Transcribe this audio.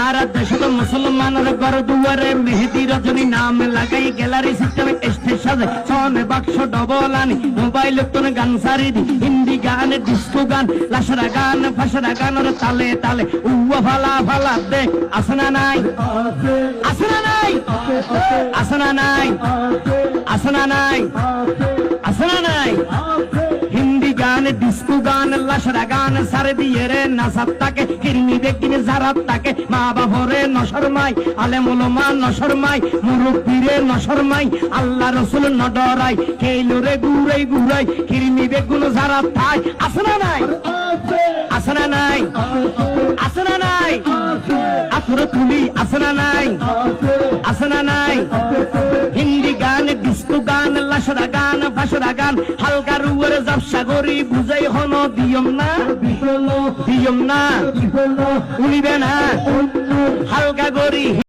আর দেশ মুসলমানের ঘর দুয়ারে মেহেদি রজনী নাম লাগাই গ্যালারি সিস্টেমে স্টেজ সাজে সনে বাক্স ডবল আনি মোবাইল গান সারি দি হিন্দি গান ডিস্কো গান লাসরা গান ফাসরা গানের তালে তালে উয়া ফালা ফালা দে আসনা নাই আসনা নাই আসনা নাই আসনা নাই আসনা নাই হিন্দি গান ডিস্কো গান লাসরা গান সারে দিয়ে রে নাসাত্তাকে কিরমি দেখিনে জারাত্তাকে মা বাবরে নশরমাই আলেম ওলামা নশরমাই মুরব্বিরে নশরমাই আল্লাহ রাসূল নডরাই কেইলরে গুরাই গুরাই কিরমি বেগুন জারাত্তাই আসনা নাই আসনা নাই আসনা নাই আফর তুলি আসনা নাই আসনা নাই হিন্দি গান ডিস্কো গান লাসরা গান ফাসরা গান হালকা রুয়ের জাবসা গরি বুঝাই হন দিয়ম না উনিবে না হালকা গরি